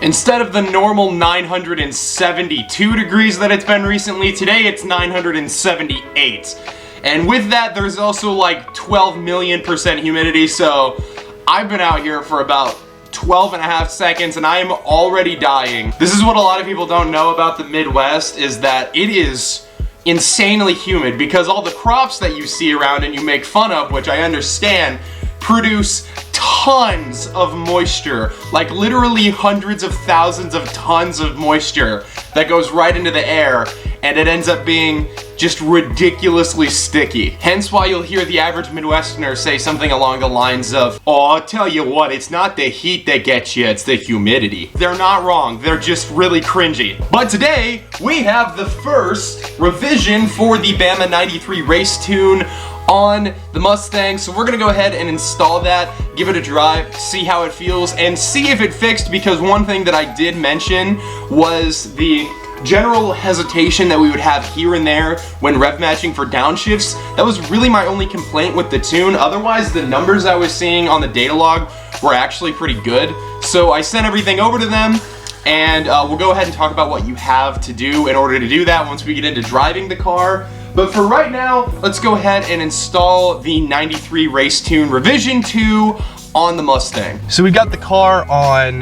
Instead of the normal 972 degrees that it's been recently, today it's 978. And with that, there's also like 12 million% humidity, so I've been out here for about 12 and a half seconds and I am already dying. This is what a lot of people don't know about the Midwest, is that it is insanely humid because all the crops that you see around and you make fun of, which I understand, produce tons of moisture, like literally hundreds of thousands of tons of moisture that goes right into the air, and it ends up being just ridiculously sticky. Hence why you'll hear the average Midwesterner say something along the lines of, "Oh, I'll tell you what, it's not the heat that gets you, it's the humidity." They're not wrong, they're just really cringy. But today, we have the first revision for the BAMA 93 race tune on the Mustang, so we're gonna go ahead and install that, give it a drive, see how it feels, and see if it fixed, because one thing that I did mention was the general hesitation that we would have here and there when rev matching for downshifts. That was really my only complaint with the tune. Otherwise, the numbers I was seeing on the data log were actually pretty good. So I sent everything over to them, and we'll go ahead and talk about what you have to do in order to do that once we get into driving the car. But for right now, let's go ahead and install the 93 Race Tune Revision 2 on the Mustang. So we've got the car on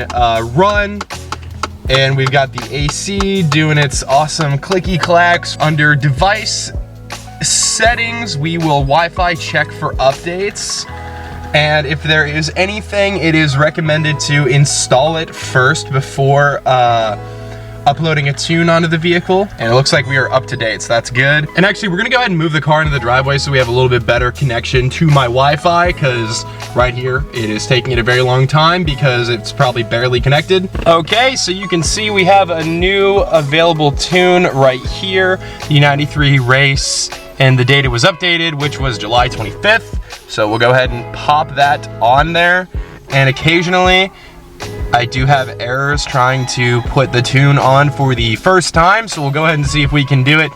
run, and we've got the AC doing its awesome clicky clacks. Under device settings, we will Wi-Fi check for updates. And if there is anything, it is recommended to install it first before uploading a tune onto the vehicle. And it looks like we are up to date, so that's good. And actually, we're gonna go ahead and move the car into the driveway so we have a little bit better connection to my Wi-Fi, because right here, it is taking it a very long time because it's probably barely connected. Okay, so you can see we have a new available tune right here, the 93 Race, and the date it was updated, which was July 25th. So we'll go ahead and pop that on there. And occasionally, I do have errors trying to put the tune on for the first time, so we'll go ahead and see if we can do it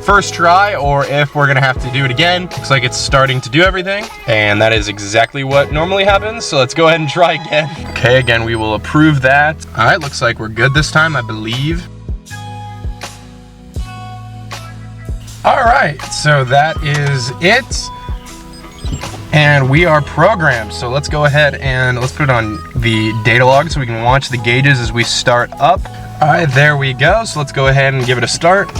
first try or if we're gonna have to do it again. Looks like it's starting to do everything, and that is exactly what normally happens, so let's go ahead and try again. Okay, again, we will approve that. All right, looks like we're good this time, I believe. All right, so that is it. And we are programmed, so let's go ahead and let's put it on the data log so we can watch the gauges as we start up. All right, there we go. So let's go ahead and give it a start.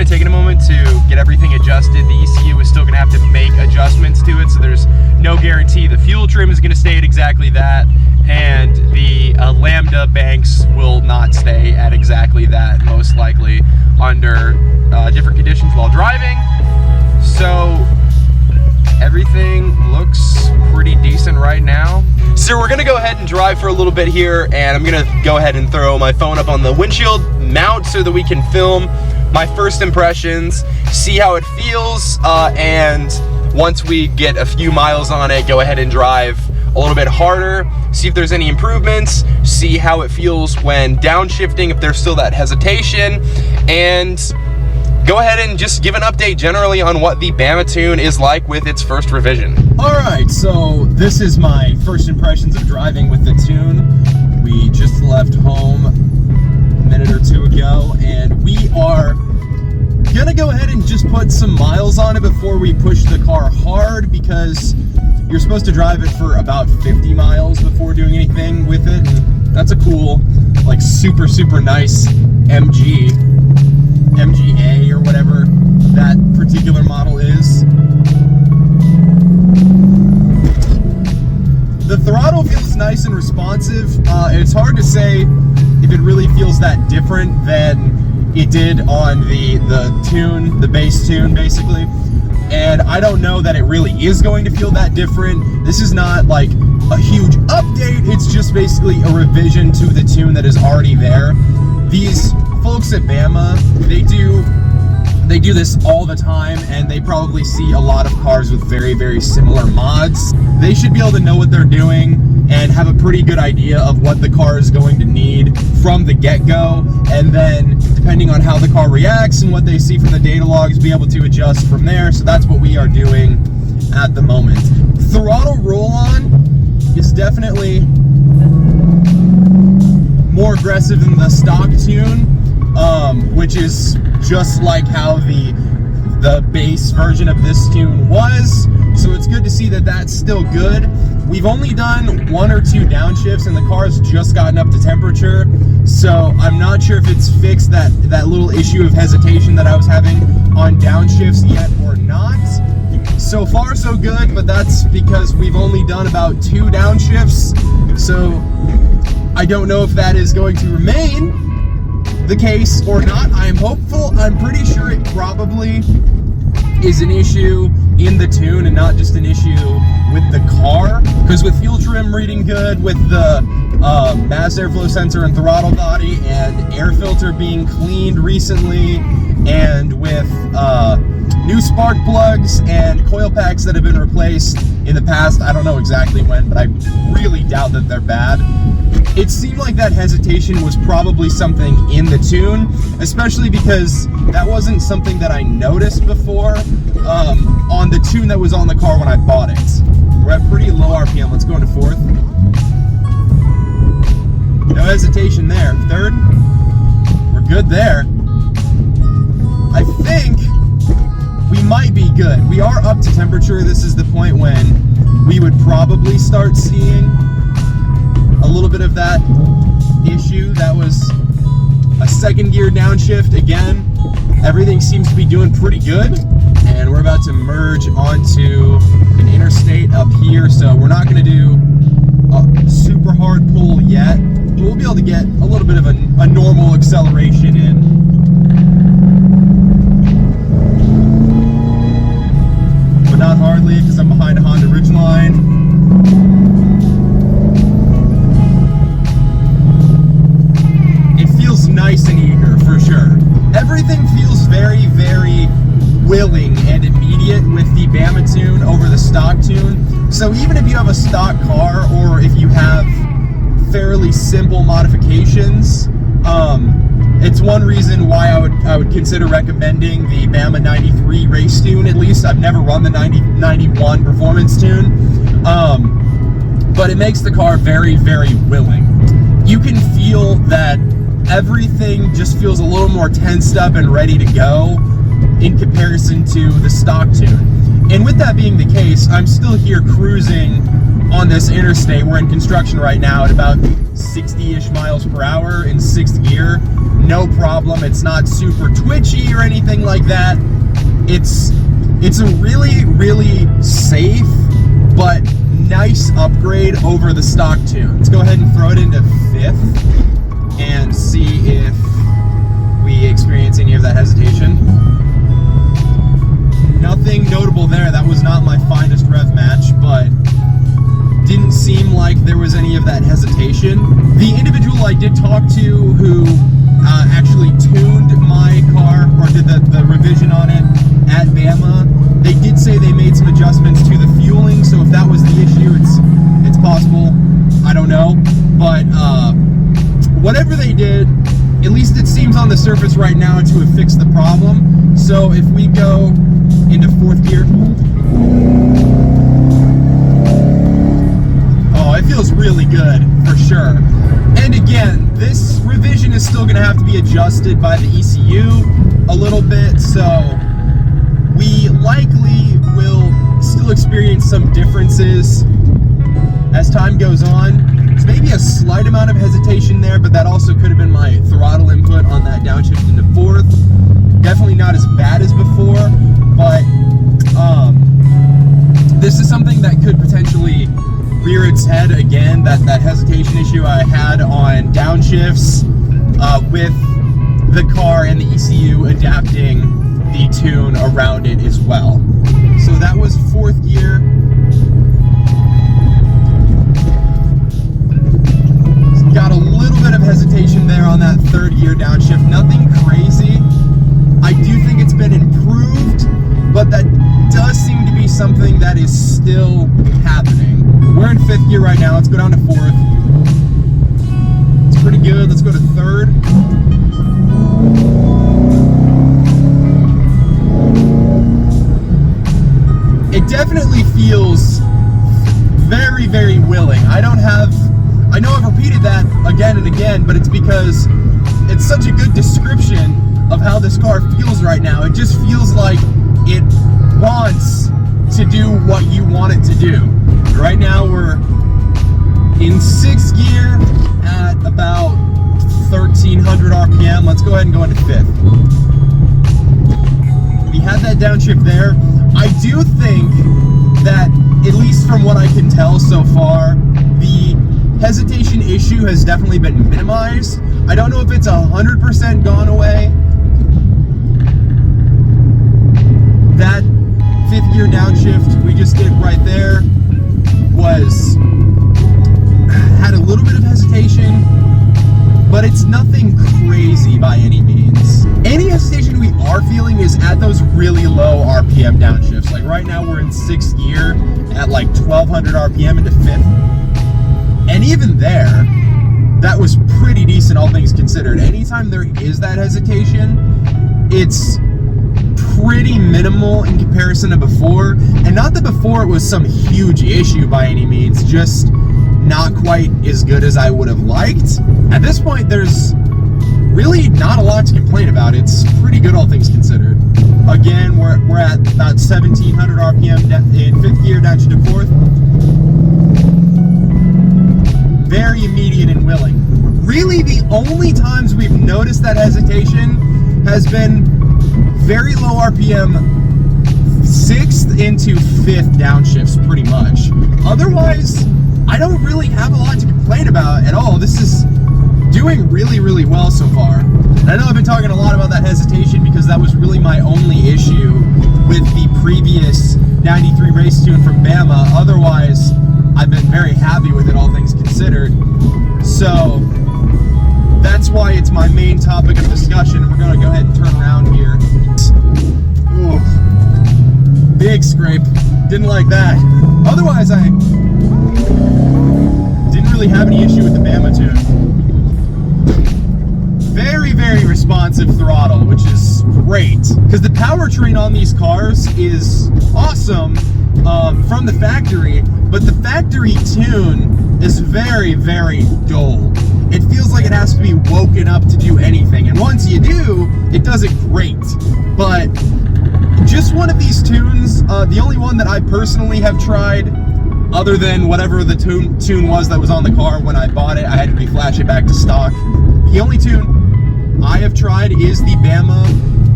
Taking a moment to get everything adjusted. The ECU is still going to have to make adjustments to it, so there's no guarantee the fuel trim is going to stay at exactly that, and the lambda banks will not stay at exactly that, most likely under different conditions while driving. So everything looks pretty decent right now. So we're gonna go ahead and drive for a little bit here, and I'm gonna go ahead and throw my phone up on the windshield mount so that we can film my first impressions, see how it feels, and once we get a few miles on it, go ahead and drive a little bit harder, see if there's any improvements, see how it feels when downshifting, if there's still that hesitation, and go ahead and just give an update generally on what the BAMA tune is like with its first revision. All right, so this is my first impressions of driving with the tune. We just left home a minute or two ago, and we are gonna go ahead and just put some miles on it before we push the car hard, because you're supposed to drive it for about 50 miles before doing anything with it. And that's a cool, like super nice MGA or whatever that particular model is. The throttle feels nice and responsive. It's hard to say if it really feels that different than it did on the tune, the base tune basically. And I don't know that it really is going to feel that different. This is not like a huge update, it's just basically a revision to the tune that is already there. These folks at BAMA, they do They do this all the time, and they probably see a lot of cars with very, very similar mods. They should be able to know what they're doing and have a pretty good idea of what the car is going to need from the get-go, and then depending on how the car reacts and what they see from the data logs, be able to adjust from there. So that's what we are doing at the moment. Throttle roll-on is definitely more aggressive than the stock tune, which is just like how the base version of this tune was. So it's good to see that that's still good. We've only done 1 or 2 downshifts and the car's just gotten up to temperature. So I'm not sure if it's fixed that little issue of hesitation that I was having on downshifts yet or not. So far so good, but that's because we've only done about 2 downshifts. So I don't know if that is going to remain the case or not. I am hopeful. I'm pretty sure it probably is an issue in the tune and not just an issue with the car, because with fuel trim reading good, with the mass airflow sensor and throttle body and air filter being cleaned recently, and with new spark plugs and coil packs that have been replaced in the past, I don't know exactly when, but I really doubt that they're bad. It seemed like that hesitation was probably something in the tune, especially because that wasn't something that I noticed before on the tune that was on the car when I bought it. We're at pretty low RPM. Let's go into 4th. No hesitation there. 3rd. We're good there. I think we might be good. We are up to temperature. This is the point when we would probably start seeing a little bit of that issue. That was a 2nd gear downshift again. Everything seems to be doing pretty good, and we're about to merge onto an interstate up here, so we're not going to do a super hard pull yet, but we'll be able to get a little bit of a normal acceleration in. But not hardly, because I'm behind a Honda Ridgeline. Nice and eager, for sure. Everything feels very, very willing and immediate with the BAMA tune over the stock tune. So even if you have a stock car, or if you have fairly simple modifications, it's one reason why I would consider recommending the BAMA 93 race tune. At least I've never run the 91 performance tune, but it makes the car very, very willing. You can feel that everything just feels a little more tensed up and ready to go in comparison to the stock tune. And with that being the case, I'm still here cruising on this interstate. We're in construction right now at about 60-ish miles per hour in 6th gear. No problem. It's not super twitchy or anything like that. It's a really, really safe but nice upgrade over the stock tune. Let's go ahead and throw it into 5th and see if we experience any of that hesitation. Nothing notable there. That was not my finest rev match, but didn't seem like there was any of that hesitation. The individual I did talk to who actually tuned my car, or did the revision on it at BAMA, they did say they made some adjustments to the fueling, so if that was the issue, it's possible. I don't know, but whatever they did, at least it seems on the surface right now to have fixed the problem. So if we go into 4th gear, oh, it feels really good for sure. And again, this revision is still going to have to be adjusted by the ECU a little bit, so we likely will still experience some differences as time goes on. There's maybe a slight amount of hesitation there, but that also could have been my throttle input on that downshift into 4th. Definitely not as bad as before, but this is something that could potentially rear its head again, that hesitation issue I had on downshifts with the car and the ECU adapting the tune around it as well. So that was 4th gear. Got a little bit of hesitation there on that 3rd gear downshift. Nothing crazy. I do think it's been an is still happening. We're in 5th gear right now. Let's go down to 4th. It's pretty good. Let's go to 3rd. It definitely feels very, very willing. I know I've repeated that again and again, but it's because it's such a good description of how this car feels right now. It just feels like it wants to do what you want it to do. Right now we're in 6th gear at about 1300 RPM. Let's go ahead and go into 5th. We had that downshift there. I do think that, at least from what I can tell so far, the hesitation issue has definitely been minimized. I don't know if it's 100% gone away. That 5th gear downshift we just did right there had a little bit of hesitation, but it's nothing crazy by any means. Any hesitation we are feeling is at those really low RPM downshifts. Like right now we're in 6th gear at like 1200 RPM into 5th. And even there, that was pretty decent, all things considered. Anytime there is that hesitation, it's pretty minimal in comparison to before. And not that before it was some huge issue by any means, just not quite as good as I would have liked. At this point, there's really not a lot to complain about. It's pretty good, all things considered. Again, we're at about 1700 RPM in 5th gear down to 4th. Very immediate and willing. Really, the only times we've noticed that hesitation has been very low RPM 6th into 5th downshifts, pretty much. Otherwise, I don't really have a lot to complain about at all. This is doing really, really well so far. And I know I've been talking a lot about that hesitation because that was really my only issue with the previous 93 race tune from BAMA. Otherwise, I've been very happy with it, all things considered. So that's why it's my main topic of discussion. We're going to go ahead and turn around here. Ooh, big scrape. Didn't like that. Otherwise, I didn't really have any issue with the BAMA tune. Very, very responsive throttle, which is great. Because the powertrain on these cars is awesome from the factory, but the factory tune is very, very dull. It feels like it has to be woken up to do anything, and once you do, it does it great. But just one of these tunes, the only one that I personally have tried, other than whatever the tune was that was on the car when I bought it, I had to reflash it back to stock. The only tune I have tried is the BAMA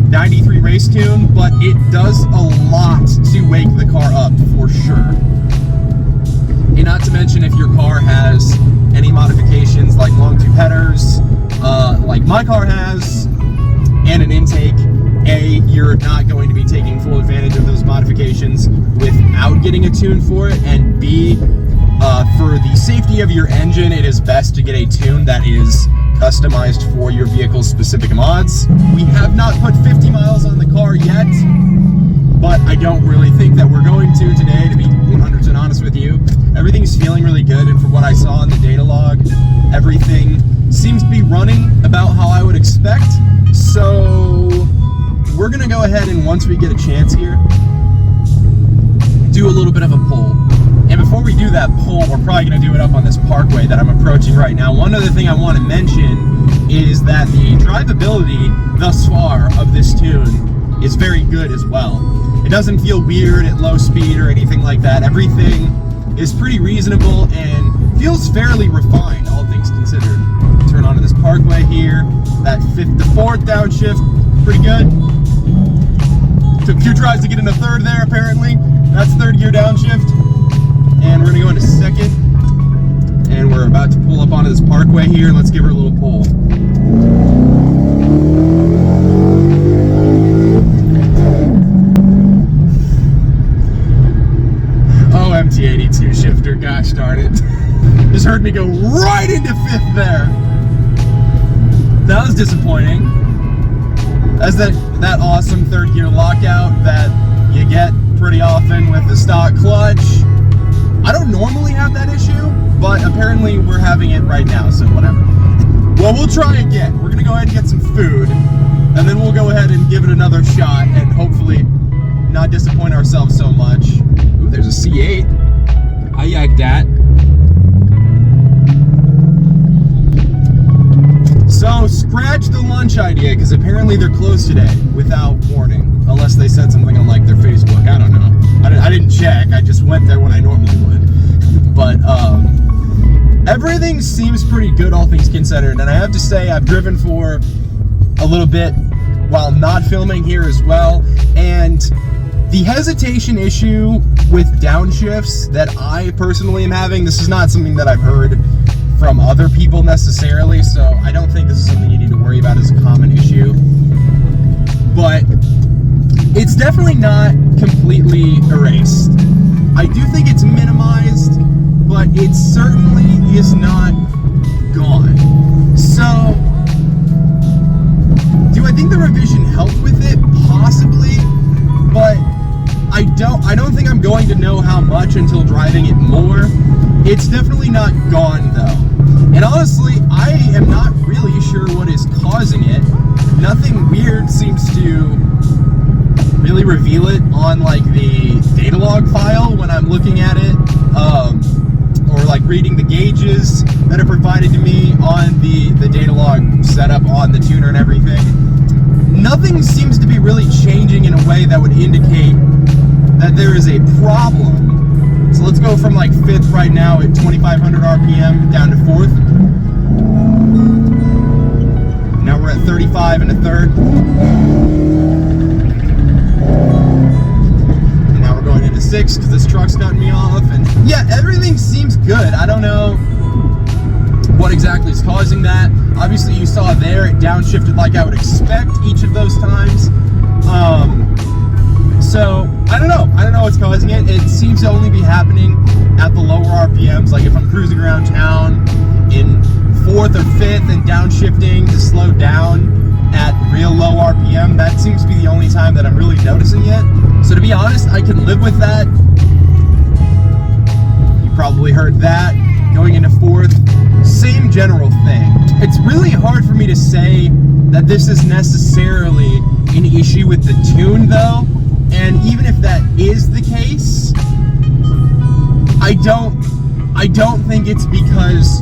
93 race tune, but it does a lot to wake the car up for sure. And not to mention, if your car has any modifications like long tube headers, like my car has, and an intake, A, you're not going to be taking full advantage of those modifications without getting a tune for it, and B, for the safety of your engine, it is best to get a tune that is customized for your vehicle's specific mods. We have not put 50 miles on the car yet, but I don't really think that we're going to today, to be 100% honest with you. Everything's feeling really good, and from what I saw in the data log, everything seems to be running about how I would expect. So we're gonna go ahead and, once we get a chance here, do a little bit of a pull. And before we do that pull, we're probably gonna do it up on this parkway that I'm approaching right now. One other thing I want to mention is that the drivability thus far of this tune is very good as well. It doesn't feel weird at low speed or anything like that. Everything is pretty reasonable and feels fairly refined, all things considered. Turn onto this parkway here. That 5th to 4th downshift, pretty good. Took 2 tries to get into 3rd there, apparently. That's 3rd gear downshift. And we're gonna go into 2nd. And we're about to pull up onto this parkway here. Let's give her a little pull. Oh, MT82 shifter, gosh darn it. Just heard me go right into 5th there. That was disappointing. That's that awesome 3rd gear lockout that you get pretty often with the stock clutch. I don't normally have that issue, but apparently we're having it right now, so whatever. Well, we'll try again. We're gonna go ahead and get some food, and then we'll go ahead and give it another shot, and hopefully not disappoint ourselves so much. Ooh, there's a C8. I like that. So, scratch the lunch idea, because apparently they're closed today without warning. Unless they said something on, like, their Facebook. I don't know. I didn't check. I just went there when I normally would. But, everything seems pretty good, all things considered. And I have to say, I've driven for a little bit while not filming here as well. And the hesitation issue with downshifts that I personally am having, this is not something that I've heard from other people necessarily, so I don't think this is something you need to worry about as a common issue. But it's definitely not completely erased. I do think it's minimized, but it certainly is not gone. So, do I think the revision helped with it? Possibly, but I don't think I'm going to know how much until driving it more. It's definitely not gone though. And honestly, I am not really sure what is causing it. Nothing weird seems to really reveal it on like the data log file when I'm looking at it, or like reading the gauges that are provided to me on the data log setup on the tuner and everything. Nothing seems to be really changing in a way that would indicate that there is a problem. So let's go from like 5th right now at 2,500 RPM down to 4th. Now we're at 35 and a third. And now we're going into 6 because this truck's cutting me off. And yeah, everything seems good. I don't know what exactly is causing that. Obviously you saw there it downshifted like I would expect each of those times. So, I don't know what's causing it. It seems to only be happening at the lower RPMs. Like if I'm cruising around town in 4th or 5th and downshifting to slow down at real low RPM, that seems to be the only time that I'm really noticing it. So to be honest, I can live with that. You probably heard that. Going into 4th, same general thing. It's really hard for me to say that this is necessarily an issue with the tune though. And even if that is the case, I don't think it's because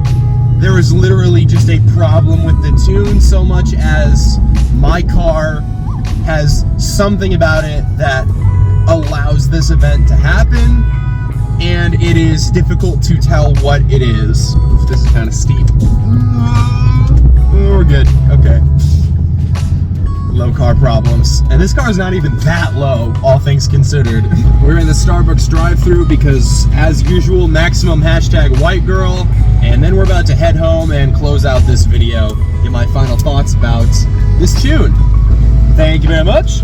there is literally just a problem with the tune so much as my car has something about it that allows this event to happen, and it is difficult to tell what it is. This is kind of steep. We're good. Okay. Low car problems. And this car is not even that low, all things considered. We're in the Starbucks drive-thru because, as usual, maximum hashtag white girl. And then we're about to head home and close out this video. Get my final thoughts about this tune. Thank you very much.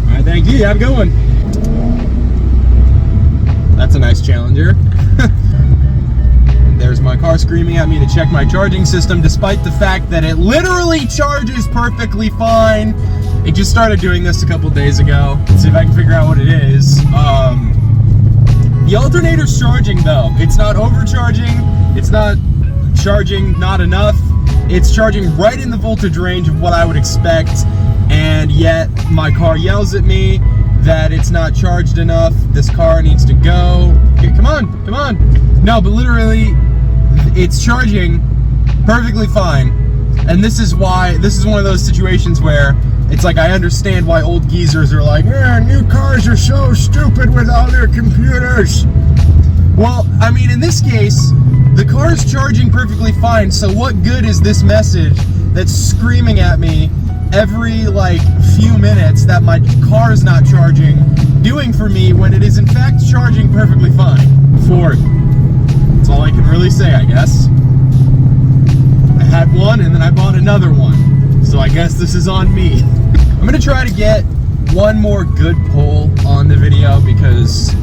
All right, thank you. Have a good one. That's a nice Challenger. There's my car screaming at me to check my charging system, despite the fact that it literally charges perfectly fine. It just started doing this a couple days ago. Let's see if I can figure out what it is. The alternator's charging though. It's not overcharging. It's not charging not enough. It's charging right in the voltage range of what I would expect, and yet my car yells at me that it's not charged enough. This car needs to go. Okay, come on, come on. No, but literally, it's charging perfectly fine. And this is one of those situations where it's like, I understand why old geezers are like, yeah, new cars are so stupid with all their computers. Well, I mean, in this case, the car is charging perfectly fine, so what good is this message that's screaming at me every like few minutes that my car is not charging doing for me when it is in fact charging perfectly fine? Ford. That's all I can really say, I guess. I had one and then I bought another one, so I guess this is on me. I'm gonna try to get one more good pull on the video because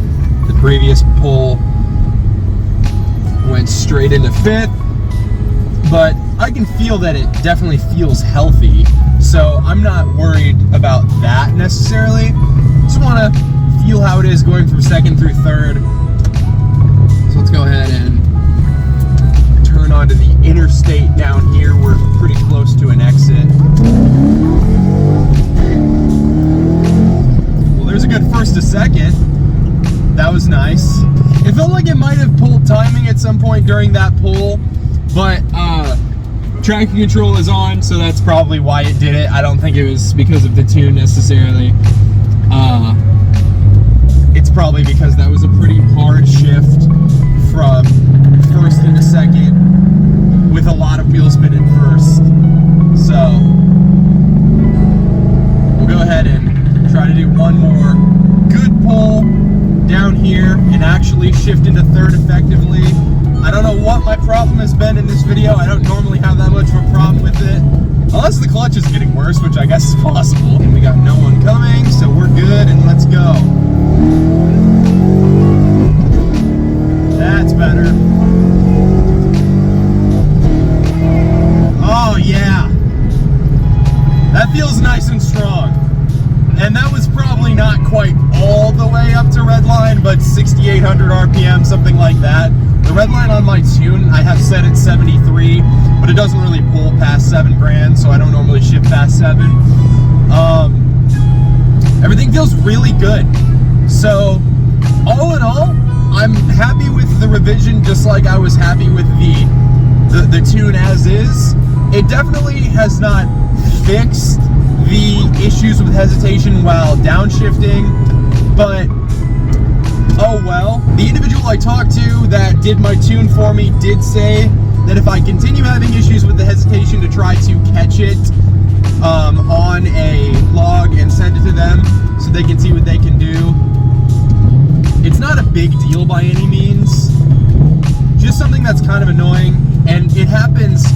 the previous pull went straight into 5th, but I can feel that it definitely feels healthy, so I'm not worried about that necessarily. just want to feel how it is going from second through third. So let's go ahead and turn onto the interstate down here. We're pretty close to an exit. Well, there's a good first to second. That was nice. It felt like it might have pulled timing at some point during that pull, but traction control is on, so that's probably why it did it. I don't think it was because of the tune necessarily. It's probably because that was a pretty hard shift from first into second with a lot of wheel spin in first. So we'll go ahead and try to do one more good pull down here and actually shift into third effectively. I don't know what my problem has been in this video. I don't normally have that much of a problem with it. Unless the clutch is getting worse, which I guess is possible. And we got no one coming, so we're good, and let's go. That's better. Oh yeah. That feels nice and strong. And that was probably not quite all the way up to redline, but 6,800 RPM, something like that. The redline on my tune, I have set at 73, but it doesn't really pull past 7 grand, so I don't normally shift past 7. Everything feels really good. So, all in all, I'm happy with the revision, just like I was happy with the tune as is. It definitely has not fixed the issues with hesitation while downshifting, but oh well. The individual I talked to that did my tune for me did say that if I continue having issues with the hesitation, to try to catch it on a log and send it to them so they can see what they can do. It's not a big deal by any means, just something that's kind of annoying, and it happens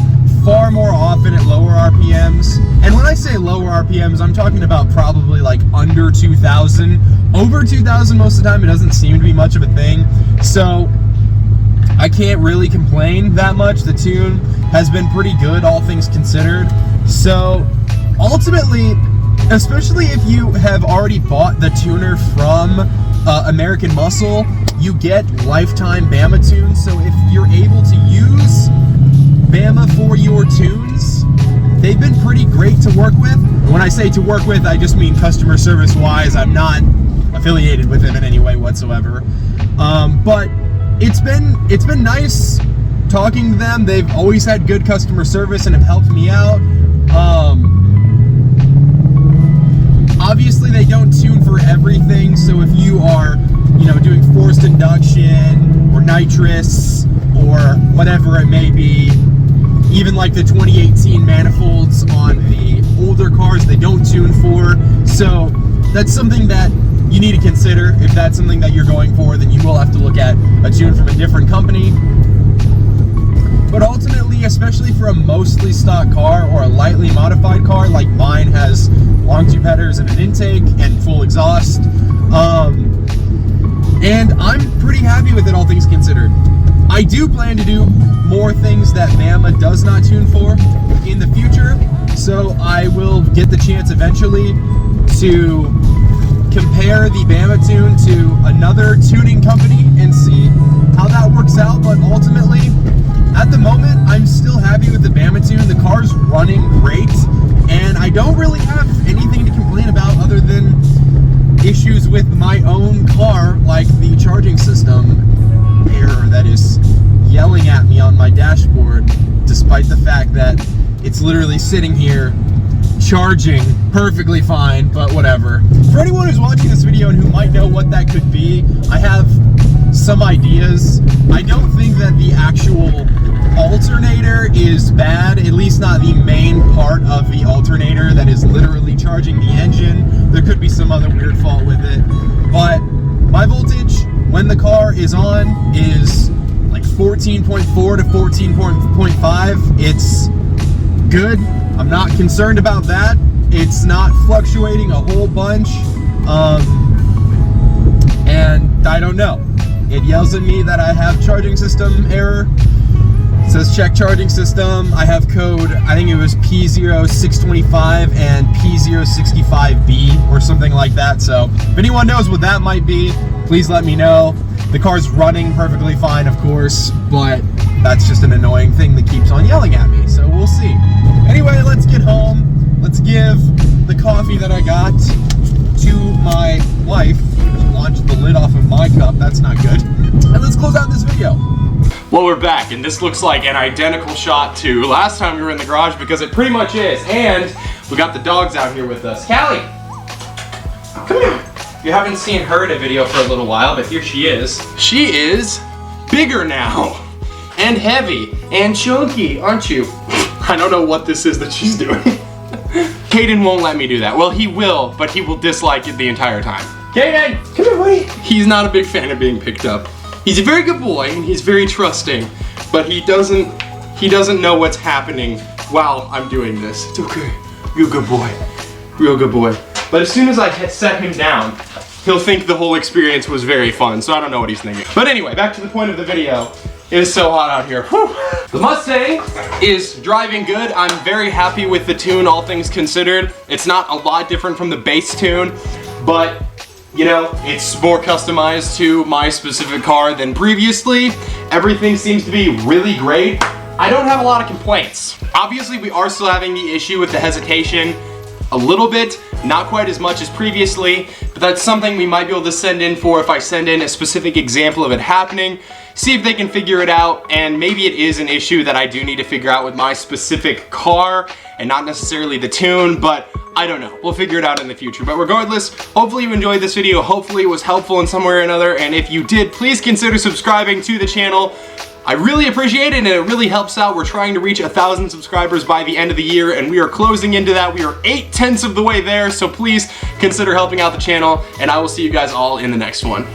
far more often at lower RPMs. And when I say lower RPMs, I'm talking about probably like under 2,000. Over 2,000 most of the time, it doesn't seem to be much of a thing. So I can't really complain that much. The tune has been pretty good, all things considered. So ultimately, especially if you have already bought the tuner from American Muscle, you get lifetime BAMA tunes. So if you're able to use BAMA for your tunes, they've been pretty great to work with. And when I say to work with, I just mean customer service wise. I'm not affiliated with them in any way whatsoever. But it's been nice talking to them. They've always had good customer service and have helped me out. Obviously they don't tune for everything, so if you are, doing forced induction or nitrous or whatever it may be, even like the 2018 manifolds on the older cars, they don't tune for. So that's something that you need to consider. If that's something that you're going for, then you will have to look at a tune from a different company. But ultimately, especially for a mostly stock car or a lightly modified car like mine has long tube headers and an intake and full exhaust, and I'm pretty happy with it, all things considered. I do plan to do more things that BAMA does not tune for in the future, so I will get the chance eventually to compare the BAMA tune to another tuning company and see how that works out. But ultimately, at the moment, I'm still happy with the BAMA tune. The car's running great, and I don't really have anything to complain about other than issues with my own car, like the charging system error that is yelling at me on my dashboard, despite the fact that it's literally sitting here charging perfectly fine, but whatever. For anyone who's watching this video and who might know what that could be, I have some ideas. I don't think that the actual alternator is bad, at least not the main part of the alternator that is literally charging the engine. There could be some other weird fault with it, but my voltage when the car is on is like 14.4 to 14.5. It's good. I'm not concerned about that. It's not fluctuating a whole bunch, and I don't know. It yells at me that I have charging system error It says check charging system. I have code, I think it was P0625 and P065B or something like that. So if anyone knows what that might be, please let me know. The car's running perfectly fine, of course, but that's just an annoying thing that keeps on yelling at me. So we'll see. Anyway, let's get home. Let's give the coffee that I got to my wife. She launched the lid off of my cup. That's not good. And let's close out this video. Well, we're back, and this looks like an identical shot to last time we were in the garage, because it pretty much is. And we got the dogs out here with us. Callie, come here. You haven't seen her in a video for a little while, but here she is. She is bigger now, and heavy, and chunky, aren't you? I don't know what this is that she's doing. Caden won't let me do that. Well, he will, but he will dislike it the entire time. Caden, come here, buddy. He's not a big fan of being picked up. He's a very good boy, and he's very trusting, but he doesn't know what's happening while I'm doing this. It's okay. Real good boy. Real good boy. But as soon as I set him down, he'll think the whole experience was very fun, so I don't know what he's thinking. But anyway, back to the point of the video. It is so hot out here. Whew. The Mustang is driving good. I'm very happy with the tune, all things considered. It's not a lot different from the base tune, but you know, it's more customized to my specific car than previously. Everything seems to be really great. I don't have a lot of complaints. Obviously, we are still having the issue with the hesitation a little bit, not quite as much as previously, but that's something we might be able to send in for if I send in a specific example of it happening, see if they can figure it out, and maybe it is an issue that I do need to figure out with my specific car and not necessarily the tune, but I don't know. We'll figure it out in the future. But regardless, hopefully you enjoyed this video. Hopefully it was helpful in some way or another, and if you did, please consider subscribing to the channel. I really appreciate it, and it really helps out. We're trying to reach 1,000 subscribers by the end of the year, and we are closing into that. We are 8/10 of the way there, so please consider helping out the channel, and I will see you guys all in the next one.